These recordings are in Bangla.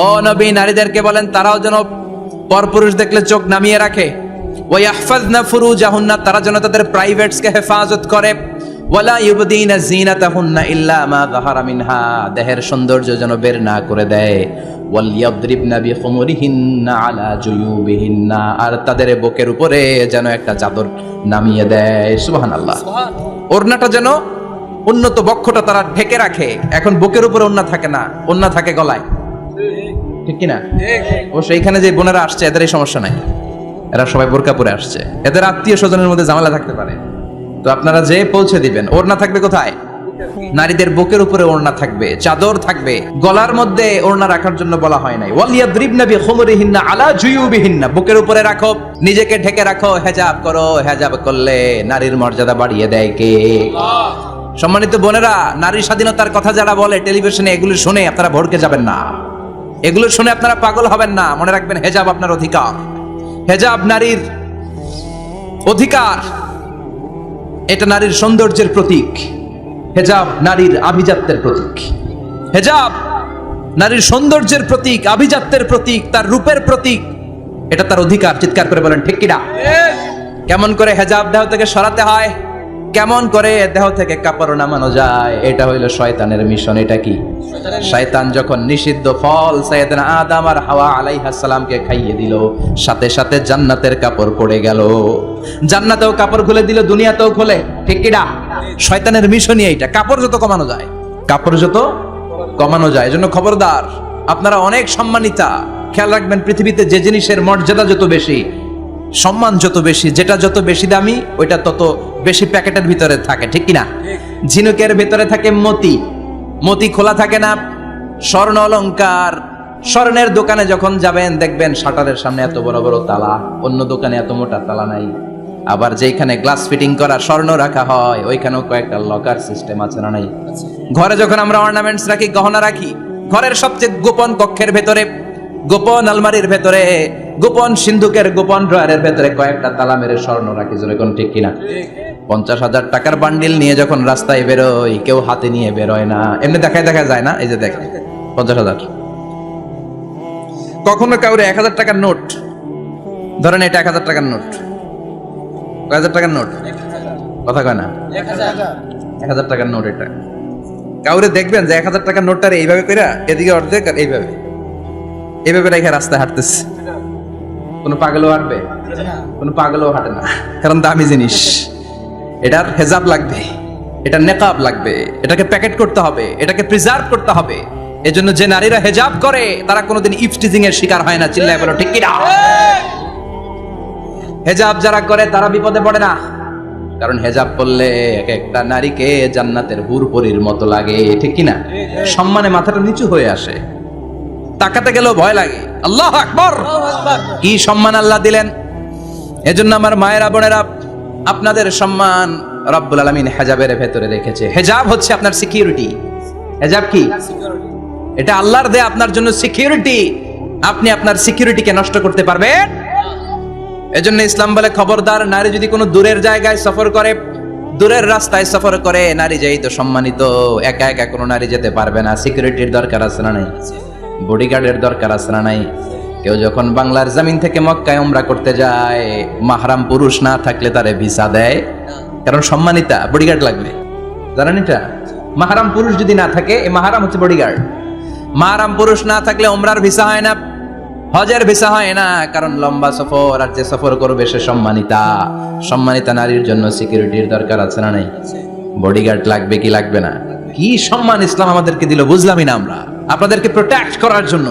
ও নবী, নারীদেরকে বলেন তারাও যেন পরপুরুষ দেখলে চোখ নামিয়ে রাখে। ওয়া ইয়াহফাযনা ফুরুজাহুন্না, তারা যেন তাদের প্রাইভেটসকে হেফাজত করে। ওয়ালা ইউবদিনা যিনাতাহুন্না ইল্লা মা যাহারা মিনহা, দেহের সৌন্দর্য যেন বের না করে দেয়। ওয়াল ইয়াদরিবনা বিখুমুরিহিন্না আলা জুয়ুবিহিন্না, আর তাদের বুকের উপরে যেন একটা চাদর নামিয়ে দেয়। সুবহানাল্লাহ। ওড়নাটা যেন উন্নত বক্ষটা তারা ঢেকে রাখে। এখন বুকের উপরে ওড়না থাকে না, ওড়না থাকে গলায়, ঠিক কিনা? অবশ্য এইখানে যে বোনেরা আসছে এদের এই সমস্যা নাই, এরা সবাই বোরকা পরে আসছে। এদের আত্মীয় স্বজনের মধ্যে ঝামেলা থাকতে পারে, তো আপনারা যে পৌঁছে দিবেন। ওড়না থাকবে কোথায়? নারীদের বুকের উপরে ওড়না থাকবে, চাদর থাকবে, গলার মধ্যে ওড়না রাখার জন্য বলা হয় নাই। ওয়াল ইয়াদরিবনা বিখুমুরিহিন্না আলা জুয়ুবিহিন্না, বুকের উপরে রাখো, নিজেকে ঢেকে রাখো, হেজাব করো। হেজাব করলে নারীর মর্যাদা বাড়িয়ে দেয় কে? সম্মানিত বোনেরা, নারী স্বাধীনতার কথা যারা বলে টেলিভিশনে, এগুলো শুনে আপনারা ভড়কে যাবেন না, এগুলো শুনে আপনারা পাগল হবেন না। মনে রাখবেন, হেজাব আপনার অধিকার, হেজাব নারীর অধিকার, এটা নারীর সৌন্দর্যের প্রতীক। হেজাব নারীর আভিজাত্যের প্রতীক, হেজাব নারীর সৌন্দর্যের প্রতীক, আভিজাত্যের প্রতীক, তার রূপের প্রতীক। এটা তার অধিকার। চিৎকার করে বলেন ঠিক কিনা? কেমন করে হেজাব দেহ থেকে সরাতে হয়, কেমন করে দেহ থেকে কাপড় নামানো যায়, এটা হইল শয়তানের মিশন। এটা কি? শয়তান যখন নিষিদ্ধ ফল সাইয়েদনা আদম আর হাওয়া আলাইহিস সালামকে খাইয়ে দিল, সাথে সাথে জান্নাতের কাপড় পড়ে গেল। জান্নাতেও কাপড় খুলে দিল, দুনিয়াতেও খুলে, ঠিক কিনা? শয়তানের মিশনই এইটা, কাপড় যত কমানো যায়, কাপড় যত কমানো যায়। এজন্য খবরদার, আপনারা অনেক সম্মানিতা। খেয়াল রাখবেন, পৃথিবীতে যে জিনিসের মর্যাদা যত বেশি, সম্মান যত বেশি, যেটা যত বেশি দামি, ওইটা তত বেশি প্যাকেটের ভিতরে থাকে, ঠিক কিনা? ঝিনুকের ভিতরে থাকে মতি, মতি খোলা থাকে না। স্বর্ণ অলংকার, স্বর্ণের দোকানে যখন যাবেন দেখবেন শাটারের সামনে এত বড় বড় তালা, অন্য দোকানে এত মোটা তালা নাই। আবার যেখানে গ্লাস ফিটিং করা স্বর্ণ রাখা হয়, ওইখানেও কয়েকটা লকার সিস্টেম আছে না নাই? ঘরে যখন আমরা অর্নামেন্টস রাখি, গহনা রাখি, ঘরের সবচেয়ে গোপন কক্ষের ভেতরে, গোপন আলমারির ভেতরে, গোপন সিন্ধুকের গোপন ড্রয়ারের ভেতরে কয়েকটা তালা মেরে স্বর্ণ রাখি। যেরকম ঠিক কিনা? 50,000 টাকার বান্ডিল নিয়ে যখন রাস্তায় বেরোয়, কেউ হাতে নিয়ে বেরোয় না, এমনি দেখা যায় না। এই যে দেখেন 50,000, কখনো কাউরে 1000 টাকার নোট ধরেন, এটা 1000 টাকার নোট, 1000 টাকার নোট, কথা কয় না, 1000 টাকার নোট। এটা কাউরে দেখবেন যে 1000 টাকার নোটটারে এইভাবে কইরা এদিকে অর্ধেক আর এইভাবে রেখে রাস্তায় হাঁটতেছে। কোনো পাগলও হাঁটবে? কোনো পাগলও হাঁটে না, কারণ দামি জিনিস। এটার হেজাব লাগবে, এটার নেকাব লাগবে, এটাকে প্যাকেট করতে হবে, এটাকে প্রিজার্ভ করতে হবে। এজন্য যে নারীরা হেজাব করে তারা কোনোদিন ইফটিজিং এর শিকার হয় না। চিল্লায় বলো ঠিক কিনা? হেজাব যারা করে তারা বিপদে পড়ে না, কারণ হেজাব করলে এক একটা নারীকে জান্নাতের হুরপরির মতো লাগে, ঠিক কিনা? সম্মানে মাথাটা নিচু হয়ে আসে, তাকাতে গেলেও ভয় লাগে। আল্লাহু আকবার, কি সম্মান আল্লাহ দিলেন! এজন্য আমার মায়েরা বোনেরা, আপনাদের সম্মান রব্বুল আলামিন হেজাবের ভেতরে রেখেছে। হেজাব হচ্ছে আপনার সিকিউরিটি। হেজাব কি? এটা আল্লাহর দেয়া আপনার জন্য সিকিউরিটি। আপনি আপনার সিকিউরিটিকে নষ্ট করতে পারবেন? এজন্য ইসলাম বলে, খবরদার, নারী যদি কোনো দূরের জায়গায় সফর করে, দূরের রাস্তায় সফর করে, নারী যেই তো সম্মানিত, একা একা কোনো নারী যেতে পারবে না। সিকিউরিটির দরকার আছে না নাই? বডিগার্ডের দরকার আছে না নাই? কেউ যখন বাংলার জমিন থেকে মক্কায় উমরা করতে যায়, মাহরাম পুরুষ না থাকলে তারে ভিসা দেয়, কারণ সম্মানিতা, বডিগার্ড লাগবে। জানেন এটা? মাহরাম পুরুষ যদি না থাকে, এই মাহরাম হচ্ছে বডিগার্ড। মাহরাম পুরুষ না থাকলে উমরার ভিসা হয় না, হজের ভিসা হয় না, কারণ লম্বা সফর, আর যে সফর করবে সে সম্মানিতা। সম্মানিতা নারীর জন্য সিকিউরিটির দরকার আছে না নাই? বডিগার্ড লাগবে কি লাগবে না? কি সম্মান ইসলাম আমাদেরকে দিল বুঝলামই না আমরা। আপনাদেরকে প্রোটেক্ট করার জন্য,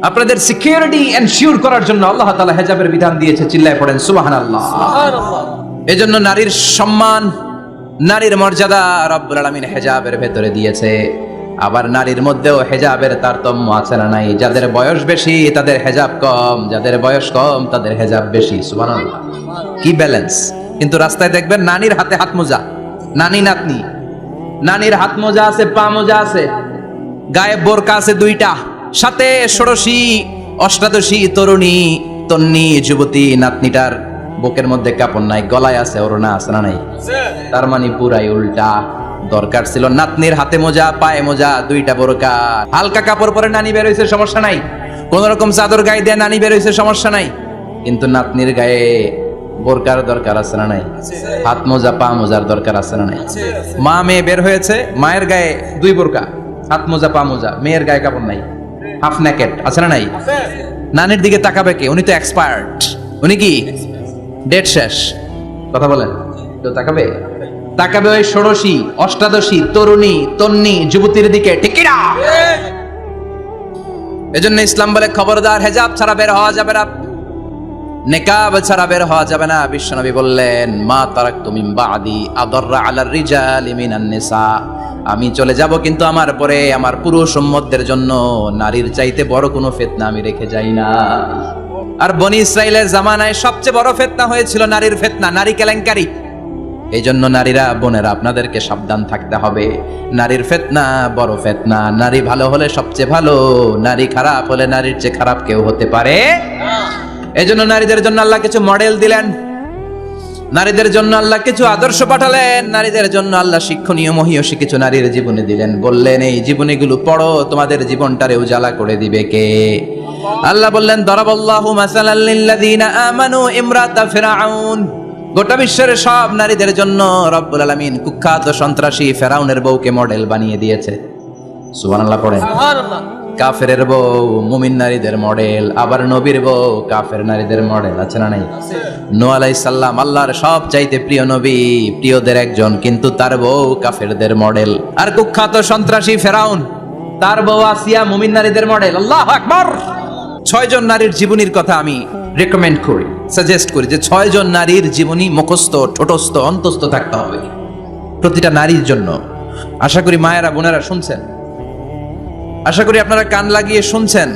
আপনাদের সিকিউরিটি এনশিওর করার জন্য আল্লাহ তাআলা হেজাবের বিধান দিয়েছে। চিল্লায় পড়েন সুবহানাল্লাহ। এজন্য নারীর সম্মান, নারীর মর্যাদা রব্বুল আলামিন হেজাবের ভেতরে দিয়েছে। আবার নারীর মধ্যেও হেজাবের তারতম্য আছে না নাই? যাদের বয়স বেশি তাদের হেজাব কম, যাদের বয়স কম তাদের হেজাব বেশি। সুবহানাল্লাহ, কি ব্যালেন্স! কিন্তু রাস্তায় দেখবেন নানির হাতে হাত মোজা, নানি নাতনি, নানির হাত মোজা আছে, পা মোজা আছে, গায়ে বোরকা আছে 2টা, সাথে ষোড়শী অষ্টাদশী তরুণী তন্নি যুবতী নাতনিটার বুকের মধ্যে কাপড় নাই, গলায় আছে ওড়না, আছে না নাই? তার মানে পুরাই উল্টা। দরকার ছিল নাতনির হাতে মোজা, পায়ে মোজা, দুইটা বোরকা। হালকা কাপড় পরে নানি বের হইছে, সমস্যা নাই। কোন রকম চাদর গায়ে দিয়ে নানি বের হইছে, সমস্যা নাই। কিন্তু নাতনির গায়ে বোরকার দরকার আছে না নাই? হাত মোজা, পা মোজার দরকার আছে না নাই? মা মেয়ে বের হয়েছে, মায়ের গায়ে দুই বোরকা, হাত মোজা, পা মোজা, মেয়ের গায়ে কাপড় নাই, হাফ নেকেট আছে না নাই? নানির দিকে তাকাবে কে? উনি তো এক্সপার্ট, উনি কি ডেট শেষ। কথা বলেন, তো তাকাবে? তাকাবে ওই ষোড়শী, অষ্টাদশী, তরুণী, তন্নি, যুবতীর দিকে, ঠিক কি না? এজন্য ইসলাম বলে খবরদার, হেজাব ছাড়া বের হওয়া যাবে না, নিকাব ছাড়া বের হওয়া যাবে না। বিশ্বনবী বললেন, মা তারাকতু মিন বাদি আদররা আলার রিজালি মিনান নিসা, আমি চলে যাব কিন্তু আমার পরে আমার পুরুষ উম্মতদের জন্য নারীর চাইতে বড় কোনো ফিতনা আমি রেখে যাই না। আর বনি ইসরাইলের জামানায় সবচেয়ে বড় ফিতনা হয়েছিল নারীর ফিতনা, নারী কেলেঙ্কারি। এই জন্য নারীরা, বোনেরা, আপনাদেরকে সাবধান থাকতে হবে। নারীর ফিতনা বড় ফিতনা। নারী ভালো হলে সবচেয়ে ভালো, নারী খারাপ হলে নারীর চেয়ে খারাপ কেউ হতে পারে না। এজন্য নারীদের জন্য আল্লাহ কিছু মডেল দিলেন, নারীদের জন্য আল্লাহ কিছু আদর্শ পাঠালেন, নারীদের জন্য আল্লাহ শিক্ষণীয় মহীয়সী কিছু নারীর জীবনী দিলেন। বললেন, এই জীবনীগুলো পড়ো, তোমাদের জীবনটারে উজালা করে দিবে কে? আল্লাহ বললেন, দরাবাল্লাহু মাসালাল লিল্লাযিনা আমানু ইমরাতা ফিরআউন। গোটা বিশ্বের সব নারীদের জন্য রব্বুল আলামিন কুখ্যাত সন্ত্রাসী ফেরাউনের বউকে মডেল বানিয়ে দিয়েছে। সুবহানাল্লাহ পড়েন। সুবহানাল্লাহ। কাফেরের বউ মুমিন নারীদের মডেল, আবার নবীর বউ কাফের নারীদের মডেল, আছে না নাই? নূহ আলাইহিস সালাম আল্লাহর সব চাইতে প্রিয় নবী, প্রিয়দের একজন, কিন্তু তার বউ কাফেরদের মডেল। আর কুখ্যাত সন্ত্রাসী ফেরাউন, তার বউ আসিয়া মুমিন নারীদের মডেল। আল্লাহু আকবার। 6 জন নারীর জীবনীর কথা আমি রেকমেন্ড করি, সাজেস্ট করি যে 6 জন নারীর জীবনী মুখস্থ, ঠোঁটস্থ, অন্তস্থ থাকতে হবে প্রতিটা নারীর জন্য। আশা করি মায়েরা, বোনেরা শুনছেন, আশা করি আপনারা কান লাগিয়ে শুনছেন।